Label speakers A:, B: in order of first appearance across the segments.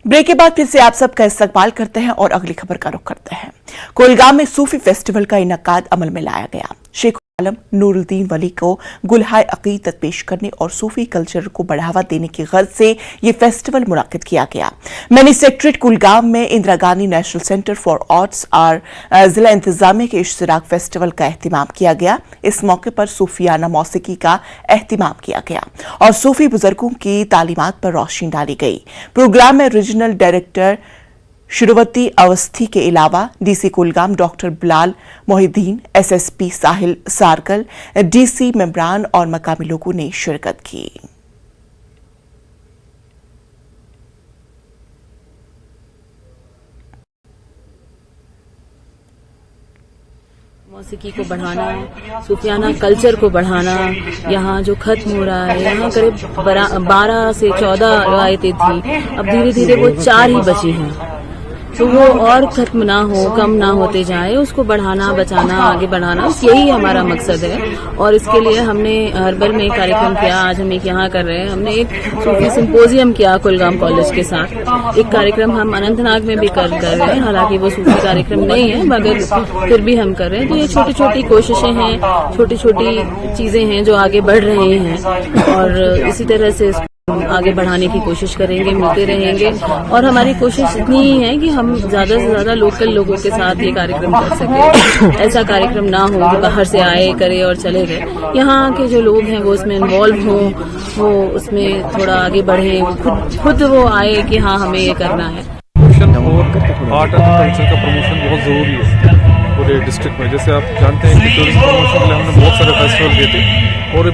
A: Break के बाद फिर से आप सबका इस्तकबाल करते हैं और अगली खबर का रुख करते हैं। कुलगाम में सूफी फेस्टिवल का इनकाद अमल में लाया गया। शेख आलम नूरुद्दीन वली को गुलहाय अकीदत पेश करने और सूफी कल्चर को बढ़ावा देने की गर्ज से ये फेस्टिवल मुनाकिद किया गया। मिनी सेक्रेटरीट कुलगाम में Indira Gandhi national centre for arts और जिला इंतजामिया के इश्तिराक फेस्टिवल का एहतिमाम किया गया। इस मौके पर सूफियाना मौसीकी का एहतिमाम किया गया और सूफी बुजुर्गों की तालीमात पर रोशनी डाली गई। प्रोग्राम में रीजनल डायरेक्टर शुरुवती अवस्थी के अलावा DC Kulgam doctor Bilal Mohiuddin, SSP Sahil Sarkal, DC मेम्बरान और मकामी लोगों ने शिरकत की।
B: मौसीकी को बढ़ाना, सूफियाना कल्चर को बढ़ाना, यहाँ जो खत्म हो रहा है, यहाँ करीब 12 से 14 रवायतें थी, अब धीरे धीरे वो 4 ही बची हैं। तो वो और खत्म ना हो, कम ना होते जाए, उसको बढ़ाना, बचाना, आगे बढ़ाना, यही हमारा मकसद है। और इसके लिए हमने हर्बल में एक कार्यक्रम किया। आज हम एक यहाँ कर रहे हैं, हमने एक सूफी सिंपोजियम किया कुलगाम कॉलेज के साथ। एक कार्यक्रम हम अनंतनाग में भी कर रहे हैं, हालांकि वो सूफी कार्यक्रम नहीं है मगर फिर भी हम कर रहे हैं। तो ये छोटी छोटी कोशिशें हैं, छोटी छोटी चीजें हैं जो आगे बढ़ रही हैं और इसी तरह से आगे बढ़ाने की कोशिश करेंगे, मिलते रहेंगे। और हमारी कोशिश इतनी ही है कि हम ज्यादा से ज्यादा लोकल लोगों के साथ ये कार्यक्रम कर सके। ऐसा कार्यक्रम ना हो कि बाहर से आए, करे और चले गए। यहाँ के जो लोग हैं वो उसमें इन्वॉल्व हों, वो उसमें थोड़ा आगे बढ़े, खुद वो आए कि हाँ हमें ये करना है।
C: आर्ट एंड कल्चर का प्रमोशन बहुत जरूरी है पूरे डिस्ट्रिक्ट में। जैसे आप जानते हैं कि टूरिज्म प्रमोशन के लिए हमने बहुत सारे फेस्टिवल किए थे और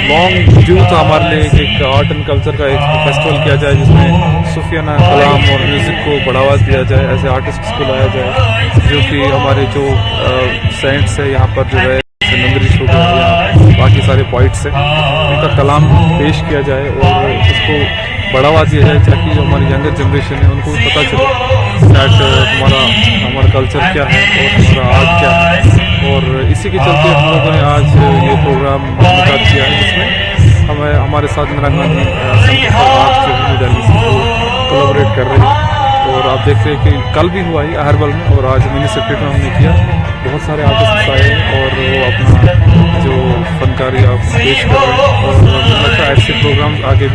C: लॉन्ग ड्यू था हमारे लिए एक आर्ट एंड कल्चर का एक फेस्टिवल किया जाए जिसमें सूफियाना कलाम और म्यूज़िक को बढ़ावा दिया जाए, ऐसे आर्टिस्ट को लाया जाए जो कि हमारे जो सेंट्स है यहाँ पर जो है नंदरीश हो गया या बाकी सारे पॉइंट्स हैं, उनका कलाम पेश किया जाए और उसको बढ़ावा दिया जाए ताकि जो हमारी यंगर जनरेशन है उनको पता चले दैट हमारा कल्चर क्या है और हमारा आर्ट क्या है। और इसी के चलते हम लोगों ने आज ये प्रोग्राम मुनक़िद किया है जिसमें हमारे साथ Indira Gandhi centre for arts जो न्यू दिल्ली से कोलैबोरेट कर रहे हैं। और आप देख रहे हैं कि कल भी हुआ ही हर्बल में और आज मिनी सेक्रेटरीट में हमने किया। बहुत सारे आर्टिस्ट आए और वो अपना जो फनकारी आप पेश कर रहे हैं और मुझे लगता है ऐसे प्रोग्राम आगे भी